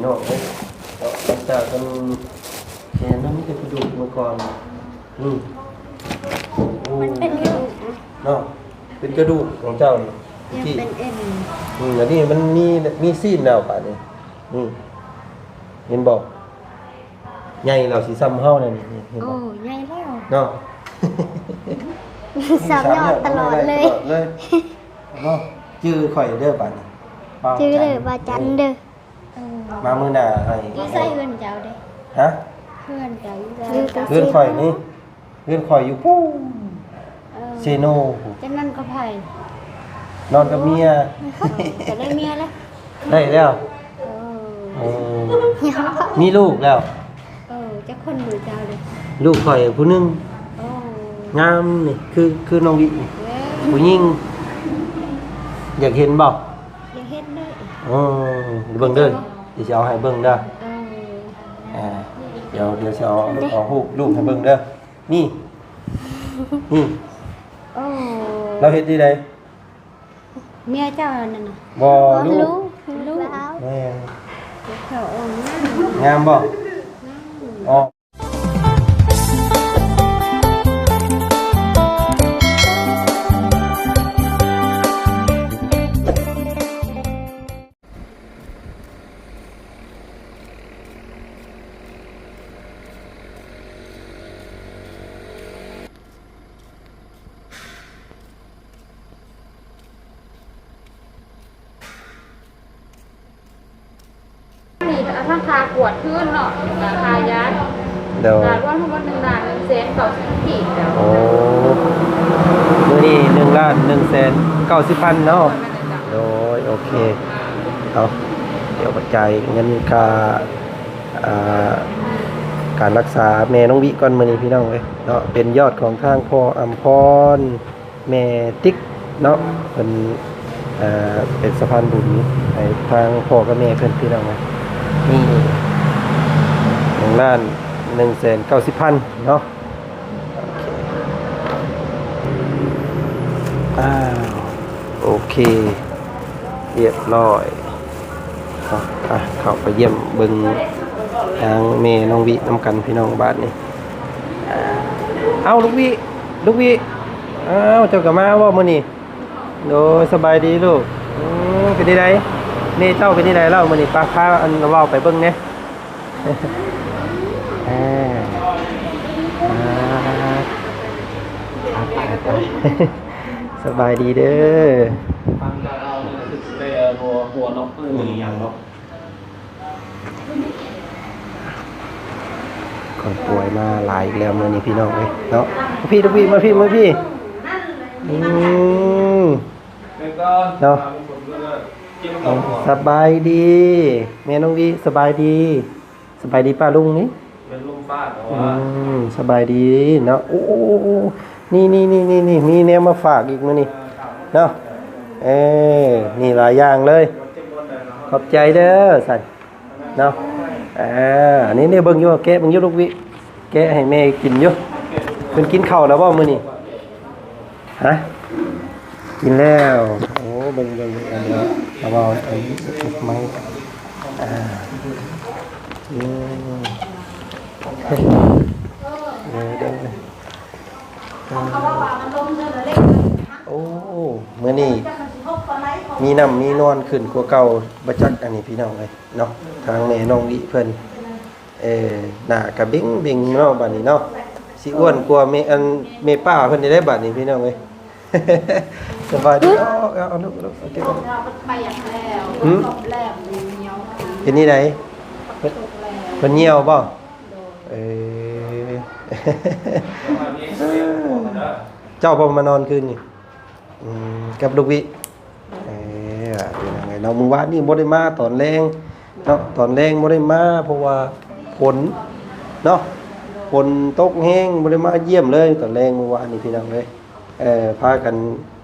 น้องเอ้ยหลังจากกันแขนนั้นมีแต่กระดูกมาก่อนอืมโอ้ มันเป็นกระดูกนะ เนาะเป็นกระดูกของเจ้านี่ ยัง ที่ เป็นเอ็น อันนี้มันมีซีนแล้วป่านนี้เห็นบอกใหญ่เราสิซ้ำเฮานั่นนี่เห็น โอ้ บ่ ใหญ่แล้ว เนาะ สามยอดตลอดเลย ตลอดเลยเนาะชื่อข่อยเด้อป่านนี้ป้า ชื่อเลยว่าจันเด้อ มามื้อหน้าให้ ที่ใส่เพื่อนเจ้าเด้ ฮะ เพื่อนเจ้า เลื่อนข่อยนี่เลื่อนข่อยอยู่ปู้เซโน จะนั่นก็ไผ่ นอนกับเมีย จะได้เมียแล้ว ได้แล้วเออมีลูกแล้ว จะคนดูเจ้าเลย ลูกข่อยผู้หนึง โอ้ งามนี่คือน้องวินี่ เว้ย ผู้หญิงอยากเห็นบ่ อย่าเฮ็ดเลย อ๋อเบิ่งเด้อเดี๋ยวจะเอาให้เบิ่งเด้อ เออ เดี๋ยวจะเอารูปให้เบิ่งเด้อนี่ โอ้ เราเฮ็ดที่ใด เมียเจ้านั่นน่ะ บ่ลูก ลูก แม่น เขาเอาหน้าง ามบ่อ๋อ นี่ทั้งคากวดขึ้นเนาะคายัด เดี๋ยว การว่าทั้งหมด1 ล้าน 1 แสนต่อขีดแล้ว โอ้มื้อนี้1,190,000เนาะโดยโอเคเอาเดี๋ยวปัจจัยเงินค่าอ่าการรักษาแม่น้องวิก่อนมื้อนี้พี่น้องเอ้ยเนาะเป็นยอดของทางพ่ออำพรแม่ติ๊กเนาะเพิ่นเป็นสะพานบุญให้ทางพ่อกับแม่เพิ่นพี่น้องเอ้ยนี่1,190,000เนาะโอเคเรียบร้อยเข้าไปเยี่ยมเบิ่งทางแม่น้องวิน้ำกันพี่น้องบ้านนี่เอาลูกวิเอาเจ้าก็มาว่ามื้อนี้โดยสบายดีลูกเป็นที่ใดแม่เจ้าเป็นที่ใดเล่ามื้อนี้ป้าพาอันเว้าไปเบิ่งแหน่สบายดีเด้อฟังจะเอาไปหัวนกอย่างเนาะคนป่วยมาหลายแล้วมื้อนี้พี่น้องเอ้ยเนาะพี่ลูกพี่มาพี่เนาะสบายดีแม่น้องวิสบายดีป้าลุงนี่เป็นลุงป้าสบายดีเนาะโอ้นี่มีแนวมาฝากอีกมื้อนี้เนาะนี่หลายอย่างเลยขอบใจเด้อสั่นเนาะอันนี้เบิ่งอยู่แกะเบิ่งอยู่ลูกวิแกะให้แม่กินอยู่เพิ่นกินข้าวแล้วบ่มื้อนี้ฮะกินแล้วโอ้เบิ่งอันนี้เอาเอาไอ้ไม้เด้อโอ้มื้อนี้มีน้ำมีนอนขึ้นกว่าเก่าบ่จักอันนี้พี่น้องเอ้ยเนาะทางแม่น้องวิเพิ่นหน้ากะเบ่งเนาะบัดนี้เนาะสิอ้วนกว่าแม่ป้าเพิ่นได้บัดนี้พี่น้องเอ้ย สบายดีเอาลูกโอเคไปอย่างแล้วจบแล้วเหี่ยว เป็นนี่ไดเพิ่นเหี่ยวบ่เจ้าพอมานอนคืนนี่กับลูกวิเป็นยังไงเนาะมื้อวานนี่บ่ได้มาตอนแรงเนาะตอนแรงบ่ได้มาเพราะว่าฝนเนาะฝนตกแห้งบ่ได้มาเยี่ยมเลยตอนแรงเมื่อวานนี่พี่น้องเลยพากัน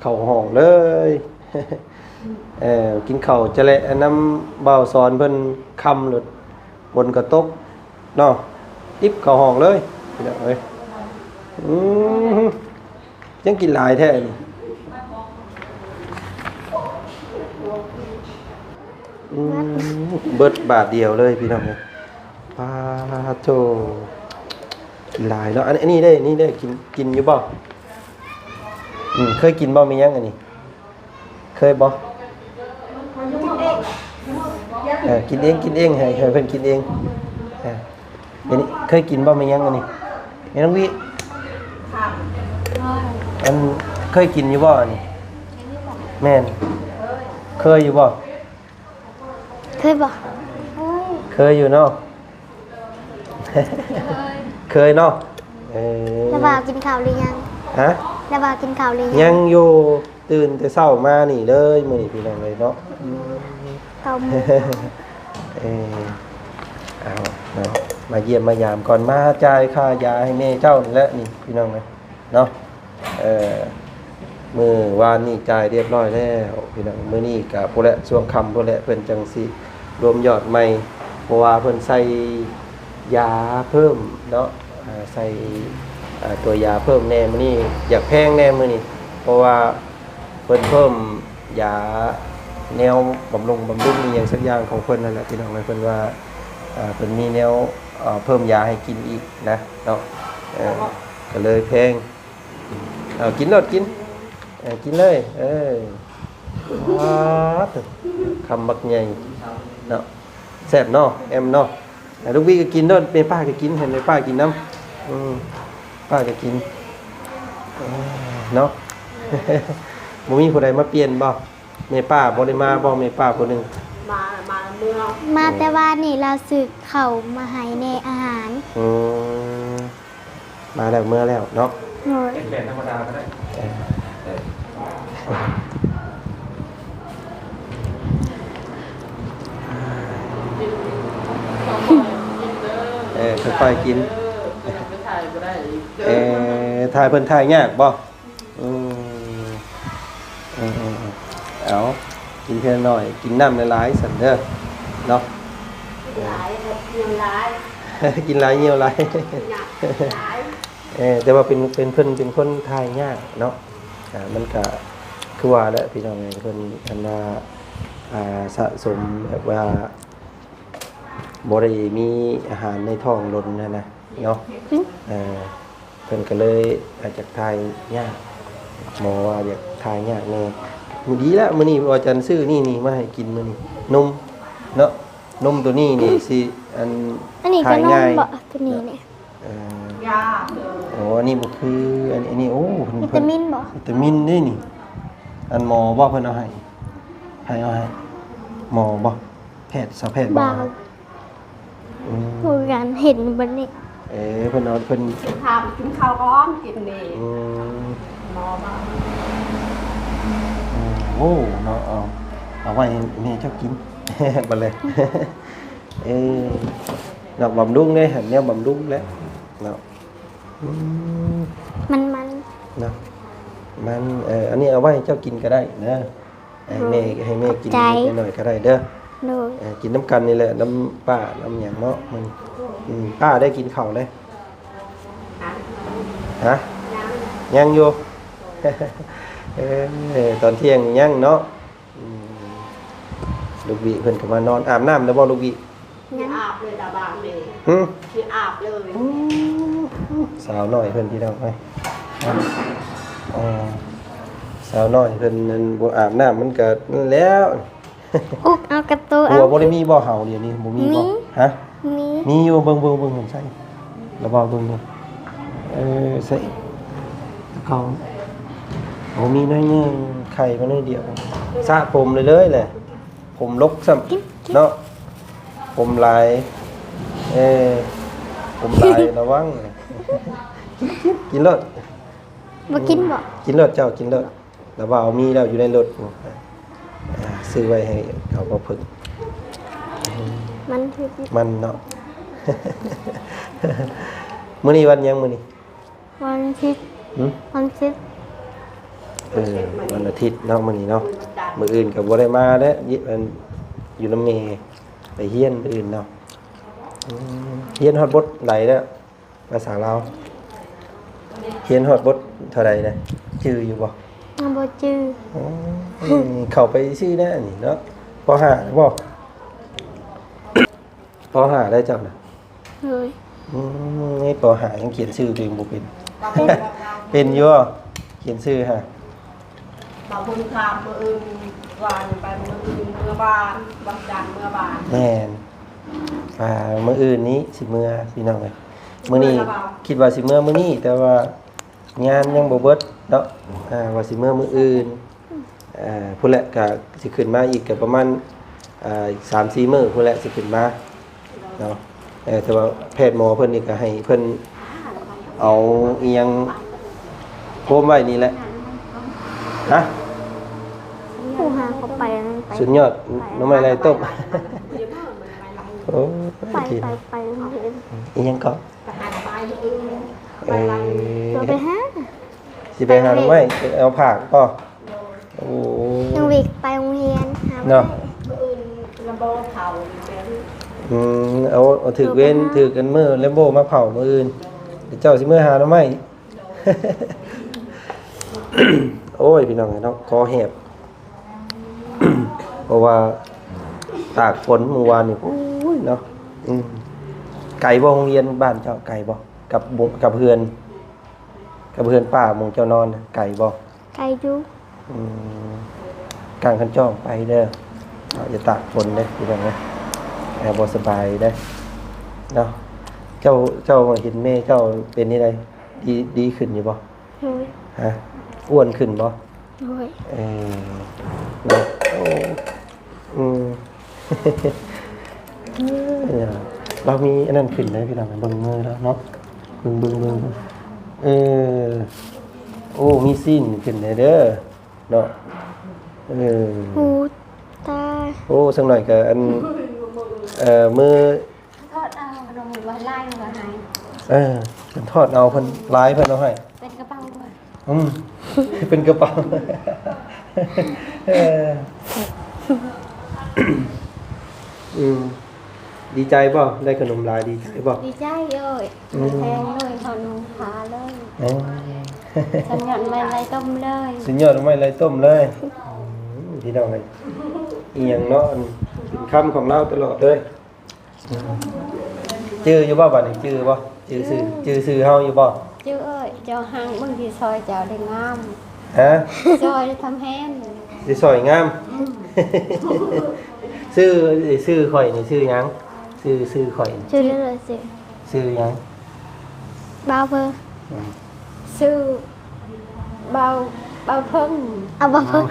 เข้าห้องเลยกินข้าวจะแลน้ำบ่าวสอนเพิ่นค่ำหลุดฝนก็ตกเนาะอิบเข้าห้องเลยพี่น้องเอ้ยยังกินหลายแท้นี่ เบิดบาทเดียวเลยพี่น้องเอ้ยปาโตกินหลายเนาะอันนี้ได้นี่ได้กินอยู่บ่เคยกินบ่มียังอันนี้เคยบ่กินเองให้เพิ่นกินเองอันนี้เคยกินบ่มียังอันนี้แม่น้องวิอันเคยกินอยู่บ่อันนี้แม่นเคยอยู่บ่เคยบ่เคยอยู่เนาะเคยเนาะแล้วบ่าวกินข้าวหรือยังฮะแล้วบ่าวกินข้าวหรือยังอยู่ตื่นแต่เช้ามานี่เลยมื้อนี้พี่น้องเลยเนาะข้าวหมู เอามาเยี่ยมมายามก่อนมาจ่ายค่ายาให้แม่เจ้านี่แหละนี่พี่น้องเลยเนาะมื้อวานนี่จ่ายเรียบร้อยแล้วพี่น้องมื้อนี้ก็พุ่นแหละช่วงค่ำพุ่นแหละเพิ่นจังสิรวมยอดใหม่เพราะว่าเพิ่นใส่ยาเพิ่มเนาะใส่ตัวยาเพิ่มแน่มื้อนี้อยากแพงแน่มื้อนี้เพราะว่าเพิ่นเพิ่มยาแนวบำรุงมีอย่างสักอย่างของเพิ่นนั่นแหละพี่น้องเพิ่นว่าเพิ่นมีแนวเพิ่มยาให้กินอีกนะเนาะก็เลยแพงกินรสกินเลยว้าคำบักใหญ่เนาะแซ่บเนาะแอมเนาะลูกพี่ก็กินเนาะแม่ป้าก็กินเห็นแม่ป้ากินน้ำป้าก็กินเนาะบ่มีผู้ใดมาเปลี่ยนบ่แม่ป้าบ่ได้มาบ่แม่ป้าผู้นึงมาเมื่อมาแต่ว่านี่เราสึกเข้ามาให้ในอาหารมาแล้วเมื่อแล้วเนาะโอ้ยแม่ธรรมดาก็ได้ค่อยๆกินถ่ายเพิ่นถ่ายยากบ่เอากินเพียงหน่อยกินน้ำหลายๆสั่นเด้อเนาะกินหลายเหี่ยวหลายแต่ว่าเป็นเพิ่นเป็นคนถ่ายยากเนาะมันก็คือว่าแหละพี่น้องเพิ่นอันว่าสะสมแบบว่าบ่ได้มีอาหารในท้องล้นนะเนาะเพิ่นก็เลยอาจจะทายยากหมอว่าอยากทายยากแน่มื้อดีแล้วมื้อนี้อาจารย์ซื้อนี่มาให้กินมื้อนี้นมเนาะนมตัวนี้นี่สิอันนี้ก็นมบ่ตัวนี้นี่ยาอันนี้บ่คืออันนี้โอ้วิตามินบ่วิตามินนี่นี่อันหมอบ่เพิ่นเอาให้เอาให้หมอบ่แพทย์สาวแพทย์บ่ผู้การเห็นบัดนี้เพิ่นเอาเพิ่นกินข้าวร้อนกินนี่หมอมาโอ้เนาะเอาไว้แม่เจ้ากินบัดเลยดอกบำรุงเด้หั่นแนวบำรุงแล้วเนาะมันเนาะมันอันนี้เอาไว้ให้เจ้ากินก็ได้นะให้แม่กินนิดหน่อยก็ได้เด้อกินน้ำกันนี่แหละน้ำป้าน้ำหยังเนาะมันป้าได้กินข้าวเลยฮะยังอยู่ตอนเที่ยงยังเนาะลูกบิเพิ่นก็มานอนอาบน้ำแล้วบ่ลูกบิอาบเลยดาบางเลยคืออาบเลยสาวน้อยเพิ่นพี่น้องไปสาวน้อยเพิ่นบ่อาบน้ำมันก็นั่นแล้วเอากระตูเอาบ่ได้มีบ่เห่าเดี๋ยวนี้บ่มีบ่ฮะมีอยู่เบิ่งเห็นใช่แล้วบ่เบิ่งดูใส่เขาบ่มีน้อยนึงไข่มาน้อยเดียวสระผมเลยแหละผมลกซ้ำเนาะผมลายผมลายระวังกินรถบ่กินบ่กินรถเจ้ากินรถแล้วบ่เอามีแล้วอยู่ในรถซื้อไว้ให้เขาบ่พึ่งมันเนาะมื้อนี้วันยังมื้อนี้วันอาทิตย์วันอาทิตย์วันอาทิตย์เนาะมื้อนี้เนาะมื้ออื่นก็บ่ได้มาเด้อยู่นำแม่ไปเฮียนอื่นเนาะเฮียนฮอดบทไหลแล้วภาษาลาวเฮียนฮอดบทเท่าใดนะชื่ออยู่บ่บ่ชื่อเข้าไปชื่อแน่นี่เนาะป.5บ่ ปอหาได้จังนะ เลย นี่ปอหายังเขียนชื่อตัวเองบ่เป็น เป็นอยู่บ่เขียนชื่อฮะ บางคนถามมืออื่นวานไปมืออื่นเมื่อบานบางจันทร์เมื่อบาน แม่นมื้ออื่นนี้สิมื้อพี่น้องเอ้ยมื้อนี้คิดว่าสิมื้อมื้อนี้แต่ว่างานยังบ่เบิดเนาะว่าสิมื้ออื่นพุ่นแหละก็สิขึ้นมาอีกก็ประมาณอีก 3-4 มื้อพุ่นแหละสิขึ้นมาเนาะแต่ว่าแพทย์หมอเพิ่นนี่ก็ให้เพิ่นเอาอีหยังโคมไว้นี่แหละฮะ ผู้หาเขาไปนั่นไป สุดยอดหน้ำไม้ไรต้มโอ้ ไปโรงเรียน อีหยังก็ กระหันไปมืออื่น เราไปหา สิไปหาหน้ำไม้ไปเอาผักป่ะโอ้ น้องวิกไปโรงเรียนหา เนาะ มืออื่นลำโบเผาเป็น เอาถือเว้นถือกันมือแล้วโบมาเผามืออื่นเดี๋ยวเจ้าสิมือหาหน้ำไม้ โอ้ยพี่น้องเนาะคอแหบ เพราะว่าตากฝนเมื่อวานนี่โอ้ยเนาะไก่บ่โรงเรียนบ้านเจ้าไก่บ่กับเพื่อนป้าหมงเจ้านอนน่ะไก่บ่ ไกลอยู่ กลางคันจ้องไปเด้อเอาอย่าตากฝนเด้อพี่น้องเอ้ยแอบบ่สบายเด้อเนาะเจ้าเห็นแม่เจ้าเป็นนี่ไดดีขึ้นอยู่บ่ เลย ฮะอ้วนขึ้นบ่ เลย เนาะโอ้เนี่ยเรามีอันนั้นขึ้นเลยพี่น้องเบิ่งมือแล้วเนาะเบิ่งโอ้มีสิ้นขึ้นเลยเด้อเนาะหูตา โอ้สักหน่อยก็อันมือ ทอดเอาขนมไว้ไล่มาให้ เพิ่นทอดเอาเพิ่นลายเพิ่นเอาให้ เป็นกระเป๋าด้วย เป็นกระเป๋าดีใจป่ะได้ขนมลายดีใจป่ะ ดีใจเลยแพงเลยขนมขาเลยฉันหย่อนไม่ไรต้มเลย สุดยอดไม่ไรต้มเลยพี่น้องเลยอีหยังเนาะกินคำของเราตลอดเลยชื่ออยู่บ่บัดนี้ชื่อบ่ชื่อซื่อเฮาอยู่บ่ ชื่อเอ้ยเจ้าหางบางทีซอยเจ้าได้งาม ฮะ ซอยได้ทำแฮน สิสวยงามชื่อข่อยนี่ชื่อหยังชื่อข่อย ชื่อเรื่องอะไรสิ ชื่อหยัง บาวเบอร์ ชื่อเบาเพิ่ง เอาบาวเบอร์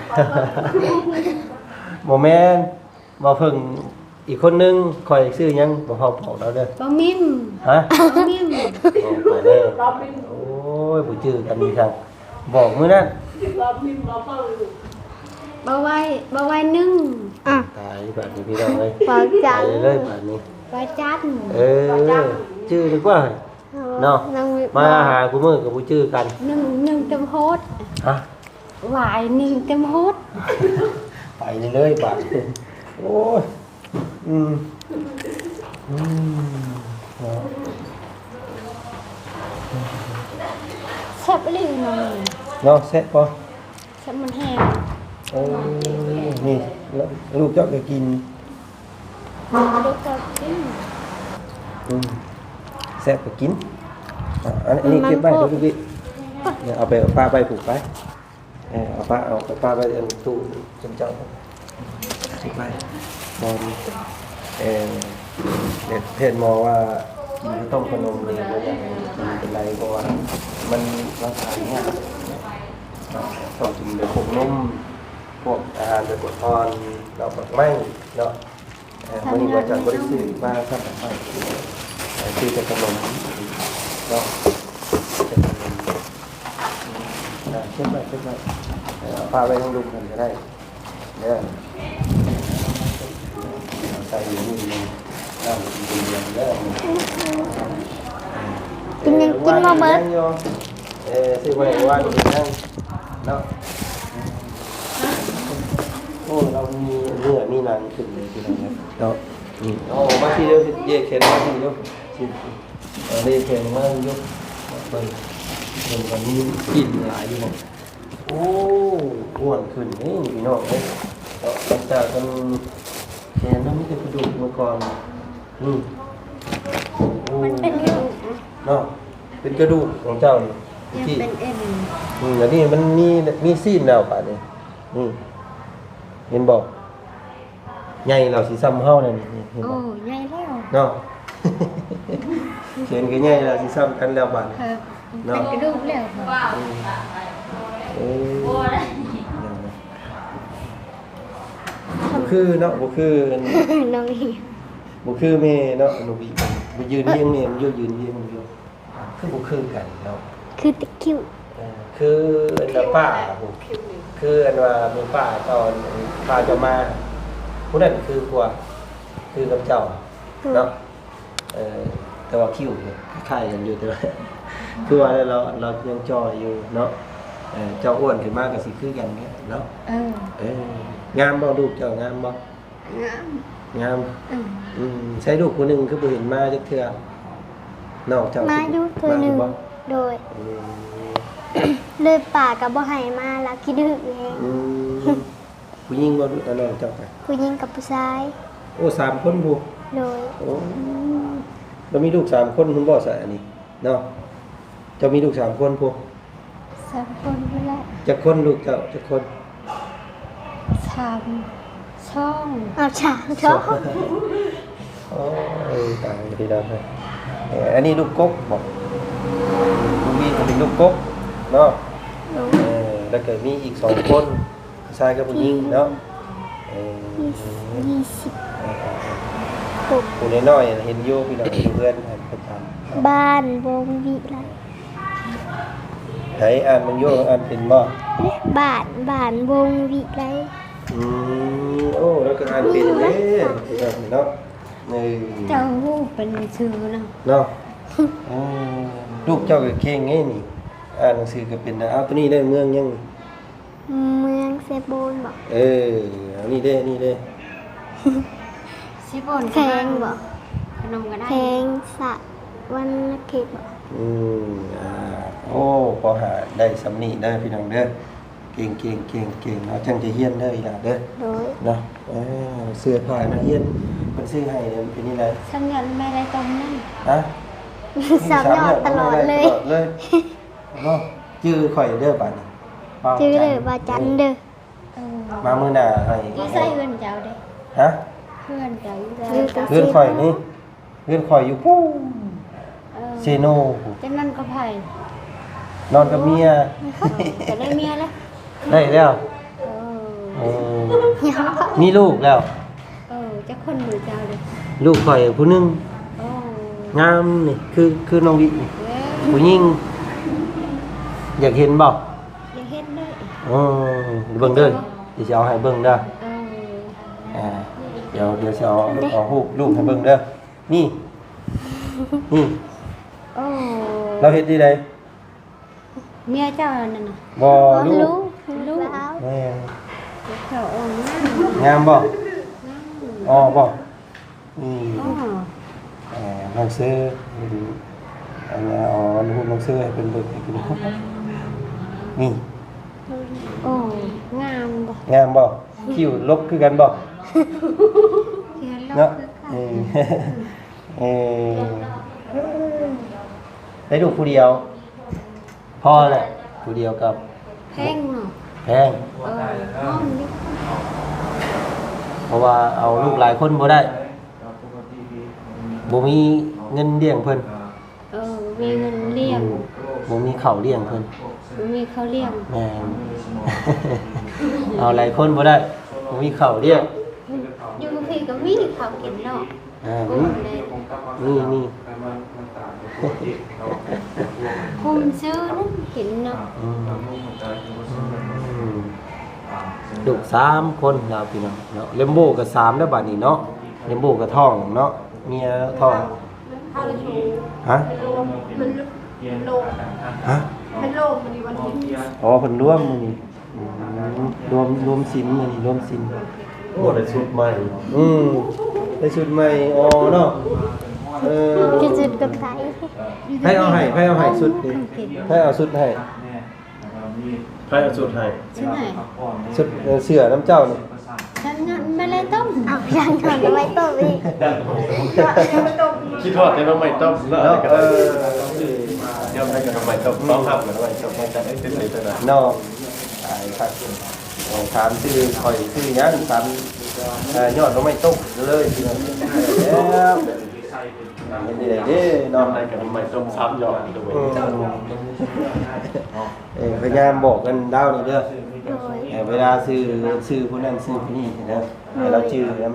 บ่แม่นบ่เพิ่งอีกคนนึงข่อยชื่อหยังบ่พอบอกเราเด้อ เบามิม ฮะ เบามิม ไปเด้อโอ้ยบ่ชื่อกันนี่ครับบอกมื้อนั้น เบาไว้นึ่ง อ่ะ ตายแบบนี้พี่น้องเอ้ย ปากจัง ไปเลยแบบนี้ ไว้จัน ชื่อดีกว่าเนาะ น้องวิก มาหากูมื้อกับบ่ชื่อกัน หนึ่งเต็มโฮด ฮะ หวายหนึ่งเต็มโฮด ไปเลยบาดโอ้ยเนาะ แซ่บเลยหน่อย เนาะแซ่บบ่ แซ่บมันแห้ง โอ้นี่แล้วลูกเจ้าก็กิน ลูกก็กิน แซ่บก็กินอันนี้เก็บไว้ดูดิเดี๋ยวเอาไปป้าไปผูกไปเอาป้าไปอันตู้จนเจ้าผูกไปนอนเด็ดเพศหมอว่ากินต้มขนมเลยแล้วอย่างกินเป็นไรเพราะว่ามันรักษาง่ายต้องกินแบบพวกนุ่มพวกอาหารแบบอ่อนเราแบบไม่เนาะวันนี้ว่าจะบริสุทธิ์มาทำแบบไม่คือจะขนมเนาะเช็ดไปพาไปต้องดูกันก็ได้เนี่ยใส่อยู่นี่นั่งกินเย็นได้ กินยังกินมาเบิด ซื้อมาให้ว่าดูนั่งเนาะโอ้เรามีเนื้อมีหนังขึ้นเลยทีเดียวเนาะโอ้มาทีเดียวเย่เข็นมาทีเดียวเย่เข็นมาเยอะมันมีกลิ่นหลายอยู่โอ้อ้วนขึ้นนี่พี่น้องเลยหลังจากมันแขนต้องมีแต่กระดูกเมื่อก่อน มันเป็นกระดูก เนาะเป็นกระดูกของเจ้านี่ ยัง ที่ เป็นเอ็น อันนี้มันมีซีนแล้วป่ะนี่เห็นบอกใหญ่เราสิซ้ำเฮานั่นนี่เห็น โอ้ บ่ ใหญ่แล้ว เนาะ เขียนก็ใหญ่เราสิซ้ำกันแล้วบัดนี้ ครับเป็นกระดูกแล้วค่ะ บ่คือเนาะบ่คือ น้องอี บ่คือแม่เนาะหนูบ่ยืนเรียงแม่มันยืนเรียงมันอยู่คือบ่คือกันเนาะ คือตะคิว คืออันว่าป้าคืออันว่าหมู่ป้าตอนป้าจะมาผู้นั้นคือกว่าคือกับเจ้าเนาะแต่ว่าคิ้วเนี่ยคล้ายกันอยู่แต่ว่าคือว่าเรายังจอยอยู่เนาะเจ้าอ้วนขึ้นมาก็สิคือกันเนี่ยเนาะงามบ่ลูกเจ้างามบ่ งาม ใช้ลูกคนหนึงคือบ่เห็นมาจักเทื่อ นอกจาก มาอยู่เธอหนึ่ง มา โดย เลยป่ากับบ่ให้มาแล้วคิดดื้อเอง ผู้หญิงบ่เอาน้องเจ้าไป ผู้หญิงกับผู้ชาย โอ้3คนบ่ โดย โอ้เรามีลูก3คนคุณบ่ซะอันนี้เนาะเจ้ามีลูก3คนพุ่น 3 คนนี่แหละ จักคนลูกเจ้าจักคน 3 ช่อง เอาฉากเถอะ โอ้ยตายพี่น้องเอ้ยอันนี้ลูกกกบ่ลูกมีก็เป็นลูกกกเนาะแล้วก็มีอีก2คนผู้ชายกับผู้หญิงเนาะ20 ผู้น้อยๆเห็นอยู่พี่น้องอยู่เพื่อนประจำ บ้านวงวิไล ไหนอ่านมันอยู่อ่านเป็นบ่ บ้านวงวิไล โอ้แล้วก็อ่านเป็นเด้พี่น้องเนาะนี่ เจ้าฮู้เป็นชื่อเนาะ เนาะลูกเจ้าก็เก่งไงนี่อ่านหนังสือก็เป็นนะเอาตัวนี้ได้เมืองยัง เมืองเซโบนบอก เอานี่เด้นี่เด้ สิบน แพงบอก ขนมก็ได้ แพงสะวันเขตบอก โอ้พอหาได้สำนีเด้อพี่น้องเด้อเก่งเนาะจังจะเฮียนเด้ออีหล่าเด้อ โดย เนาะเสื้อผ้ามาเฮียนเพิ่นซื้อให้เนี่ยเป็นนี่ได ฉันยันไม่ได้ตรงนั้น ฮะ สามยอดตลอดเลย ตลอดเลยเนาะชื่อข่อยเด้อบัดนี้ป้า ชื่อเลย จัน ว่าจันเด้อ มามื้อหน้าให้ นี่ใส่เพื่อนเจ้าเด้ ฮะ เพื่อนเจ้า เพื่อนข่อยนี่เพื่อนข่อยอยู่ปู้เซโน จะนั่นก็ไผ่ นอนกับเมีย จะได้เมียแล้ว ได้แล้วมีลูกแล้ว จะคนหรือเจ้าเลย ลูกข่อยผู้หนึง โอ้ งามนี่คือน้องวิผู้หญิงอยากเห็นบ่ ยังเฮ็ดได้ เบิ่งเด้อเดี๋ยวสิเอาให้เบิ่งเด้อ เดี๋ยวสิเอารูปให้เบิ่งเด้อนี่ โอ้ เราเฮ็ดที่ใด เมียเจ้านั่นน่ะ บ่ลูก ลูกแล้ว แม่ เขาอ่อนมาก งามบ่อ๋อบ่น้องเสื้ออันนี้รูปน้องเสื้อให้เป็นเบิ่งให้พี่น้องนี่ โอ้งามบ่ งามบ่คิ้วลบคือกันบ่ เขียนล เนาะ บคือกัน ได้ลูกผู้เดียวพอแหละผู้เดียวกับ แพงเนาะ แพง ห้องนี้ เพราะว่าเอาลูกหลายคนบ่ได้บ่มีเงินเลี้ยงเพิ่น มีเงินเลี้ยง บ่มีข้าวเลี้ยงเพิ่น มีเขาเลี้ยง แม่น เอาหลายคนบ่ได้บ่มีข้าวเลี้ยง อยู่กับพี่ก็มีเขากินเนาะ นี่ คุมซื้อนั่นกินเนาะ ลูก3คนแล้วพี่น้องเนาะเลมโบก็3แล้วบัดนี้เนาะเลมโบก็ท้องเนาะเมียท้องฮะ โลก ฮะ เป็นโลกมันมีวันที่ อ๋อเพิ่นรวมมื้อนี้รวมศีลมื้อนี้รวมศีลโอ้ได้ชุดใหม่ได้ชุดใหม่อ๋อเนาะกระจุดกับไทย ให้เอาให้ชุดดิให้เอาชุดให้ให้เอาชุดให้ ชื่อไหน ชุดเสื้อน้ำเจ้านี่ ฉันยันไม่เลยต้ม เอายังนอนไว้ตัวอีก คิดว่าจะต้องไม่ต้มแล้วอะไรกันเดี๋ยวให้กันทำไมต้มต้องห้ามกันทำไมต้มจะได้เป็นอะไรตัวนั้น นอกตายครับถามชื่อคอยชื่อยังถามยอดเราไม่ตกเลยพี่น้องแล้วเป็นยังไงเด้น้อง ให้กันทำไมต้มซ้ำยอดตัวเอง พยายามบอกกันดาวนี่เด้อ โดย เวลาซื้อผู้นั้นซื้อผู้นี้เด้อให้เราชื่อนะ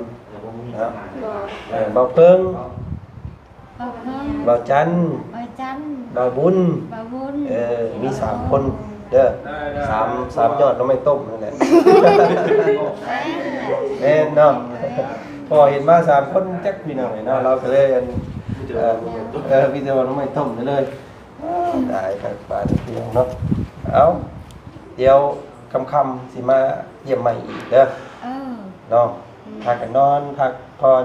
เบาเพิ่ง เอาเพิ่ม เบาจัน เอาจัน เบาบุญ บาวุน มี3คนเด้อสามยอดเราไม่ต้มนั่นแหละแม่นเนาะพอเห็นมา3คนจักพี่น้องเนาะเราก็เลยพี่เจ้าเราไม่ต้มเลยได้ครับบาดพี่น้องเนาะเอาเดี๋ยวค่ำๆสิมาเยี่ยมใหม่อีกเด้อ เออ เนาะพักกันนอนพักผ่อน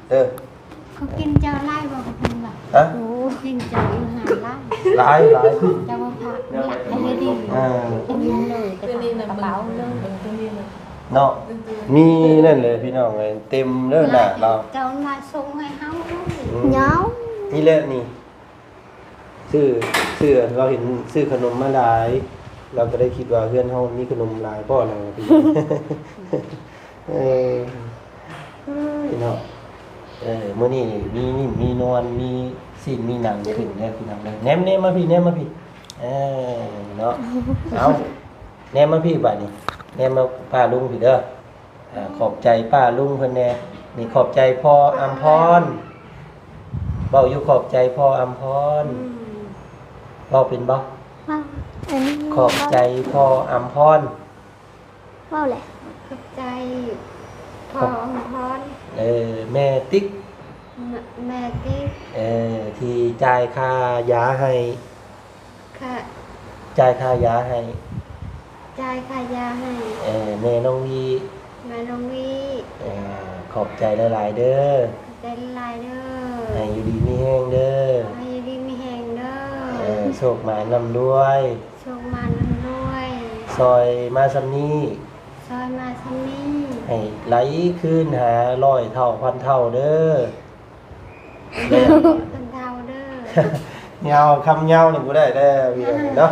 เด้อ เขากินเจ้าไล่บ่เขากินบ่ ฮะ โอ้กินเจ้าอาหารไล่ หลาย เจ้าว่าผักหลักอะไรดี กินเลยไปกระเป๋าเลย เนาะมีนั่นเลยพี่น้องเลยเต็มเด้อหน้าเรา เจ้ามาส่งให้เฮา เหงา นี่แหละนี่ซื้อเราเห็นซื้อขนมมาหลาย เราก็ได้คิดว่าเพื่อนเฮามีขนมหลายพ่อเราพี่น้องพี่น้องมื้อนี้มีนิ่มมีนวลมีสิ้นมีหนังขึ้นเด้อพี่น้องเด้อแนมมาพี่เนาะเอาแนมมาพี่บัดนี้แนมมาป้าลุงพี่เด้อขอบใจป้าลุงเพิ่นแน่นี่ขอบใจพ่ออำพรเว้าอยู่ขอบใจพ่ออำพรเว้าเป็นบ่ ว้าวอันนี้ ขอบใจพ่ออำพร ว้าวแหละ ขอบใจพ่ออมพร แม่ติ๊ก แม่กิ๊ก ที่จ่ายค่ายาให้ ค่ะ จ่ายค่ายาให้ จ่ายค่ายาให้ แม่น้องวี แม่น้องวี ขอบใจหลายๆเด้อ ขอบใจหลายเด้อ ให้อยู่ดีมีแห้งเด้อ ให้ดีมีแหงเด้อ โชคหมายนำด้วย โชคมานั่นด้วย ซอยมาซำนี้ ซอยมาซันนี่ ให้ไหลขึ้นหา100 เท่าพันเท่าเด้อ เป็นเท่าเด้อ เงาคำเงาหนึ่งก็ได้วีเนาะ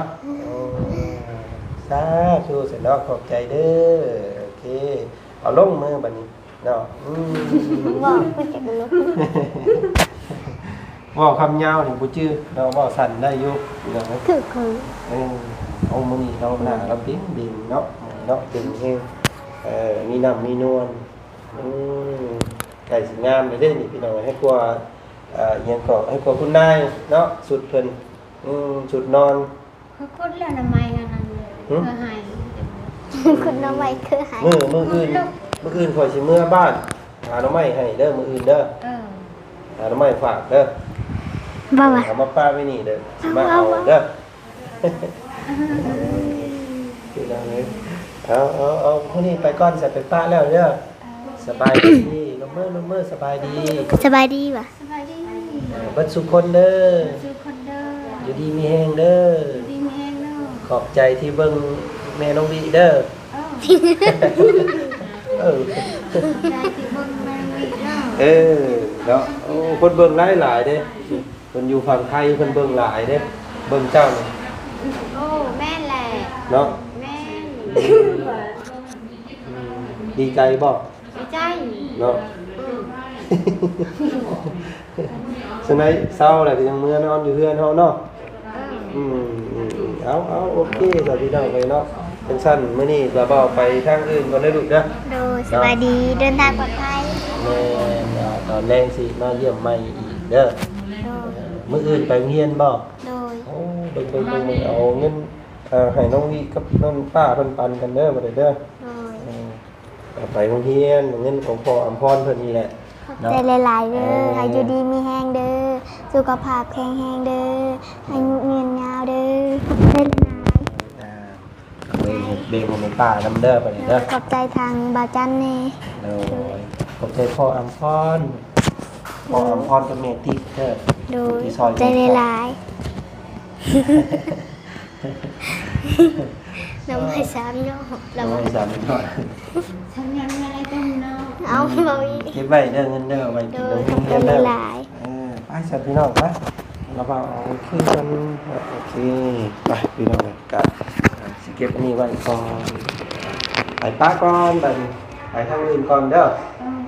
สาธุเสร็จแล้วขอบใจเด้อโอเคเอาลงมือบัดนี้เนาะ ว้าวก็จะลุก ว่าคำเงาหนึ่งกูชื่อเราว่าสั่นได้อยู่เนาะ คือ เอามือนี่เราหน้าเราดิ้งดิ่งเนาะเนาะดิ่งเฮงมีน้ำมีนวลไก่สวยงามเลยเด้นี่พี่น้องให้กลัวยังก็ให้กลัวคุณนายเนาะสุดเพิ่นสุดนอน เขาคุดแล้วทำไมกันนั่นเพื่อให้ คุณน้องไว้คือหาย มืออื่นคอยสิเมื่อบ้านหาหน่อไม้ให้เด้อมืออื่นเด้อ เออ หาหน่อไม้ฝากเด้อ บ้าวะ เอามาป้าไว้นี่เด้อสิมาเอาเด้อเอาคนนี้ไปก่อนเสร็จไปป้าแล้วเด้อสบายดีลมเมื่อสบายดี สบายดีวะ สบายดี บัดสุขคนเด้อ ซื้อคนเด้อ อยู่ดีมีแฮงเด้อ ดีมีแห้งเด้อ ขอบใจที่เบิ่งแม่น้องดีเด้อ เออ เออ ใจที่เบิ่งแม่วีเด้อ เนาะโอ้คนเบิ่งหลายเด้คนอยู่ฝั่งไทยคนเบิ่งหลายเด้เบิ่งเจ้านี่ โอ้แม่แหละ เนาะ แม่ ดีใจบ่ ดีใจ เนาะสนัยเศร้าแหละก็ยังเมื่อนอนอยู่เฮือนเฮาเนาะ เออ เอาโอเคสวัสดีน้องไปเนาะเป็นสั้นมื้อนี้บ่าวไปทางอื่นก่อนได้ลูกเด้อ โดยสบายดีเดินทางปลอดภัย แม่ตอนแรงสิมาเยี่ยมใหม่อีกเด้อ โดย มื้ออื่นไปโรงเรียนบ่ โดย โอ้เบิ่งเอาเงินให้น้องวีกับน้องป้าเพิ่นปันกันเด้อบ่ได้เด้อ โดย ไปโรงเรียนเงินของพ่ออำพรเพิ่นนี่แหละ ขอบใจหลายๆเด้อให้อยู่ดีมีแห้งเด้อสุขภาพแข็งแรงเด้อให้เงินยาวเด้อได้หลาย เบ่งของป้านำเด้อไปนี่ ๆ เด้อ ขอบใจทางบาจันนี่ โอ้ยขอบใจพ่ออำพรกับแม่ติ๊กเด้อ โดย ที่ซ ขอบใจหลาย เ น้ำไม่ซ้ำเนาะแล้ว น้ำไม่สามทอด ฉันยังไม่ได้ต้มเนาะ เอาบ่อีก เก็บไว้เด้อเงินเด้อไว้ โด กิน ย นม ทำ เงิ กัน น เด้อ หลาย ไปสัตว์พี่น้องนะเราเอาโอเคกันโอเคไปพี่น้องกันสิเก็บอันนี้ไว้ก่อนไปป้าก่อนไปทางอื่นก่อนเด้อ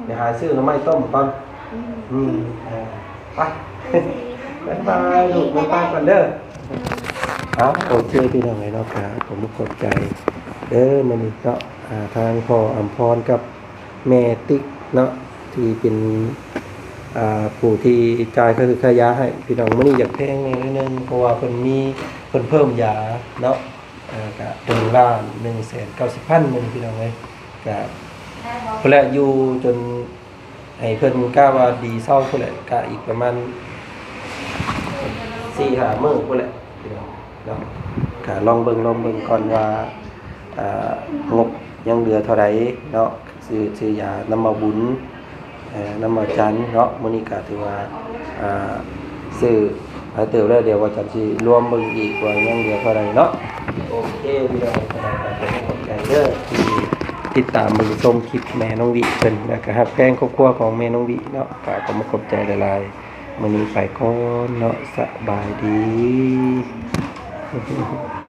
เดี๋ยวหาซื้อหน่อไม้ต้มก่อนไปบ๊ายบายลูกบ๊ายบายก่อนเด้อโอเคพี่น้องเลยเนาะครับผมขอบใจเด้อมันนี่เนาะทางพ่ออัมพรกับแม่ติ๊กเนาะที่เป็นผู้ที่จ่ายค่ายาให้พี่น้องมื้อนี้อยากแพงนิดนึงเพราะว่าเพิ่นเพิ่มยาเนาะก็ถึงล้าน 190,000นึงพี่น้องเอ้ยก็พุ่นแหละอยู่จนให้เพิ่นกล้าว่าดีเศร้าพุ่นแหละก็อีกประมาณ 4-5 มื้อพุ่นแหละพี่น้องเนาะก็ลองเบิ่งก่อนว่างบยังเหลือเท่าใดเนาะซื้อยาน้ำมาบุญน้ำมาจันเนาะมื้อนี้ก็ถือว่าซื้อหลายเติบแล้วเดี๋ยวว่าจันสิรวมเบิ่งอีกว่ายังเหลือเท่าใดเนาะโอเคพี่น้องขอบใจเด้อที่ติดตามเบิ่งชมคลิปแม่น้องวิเพิ่นแล้วก็ฮักแพงครอบครัวของแม่น้องวิเนาะก็ขอขอบใจหลายๆมื้อนี้ไปก่อนเนาะสบายดี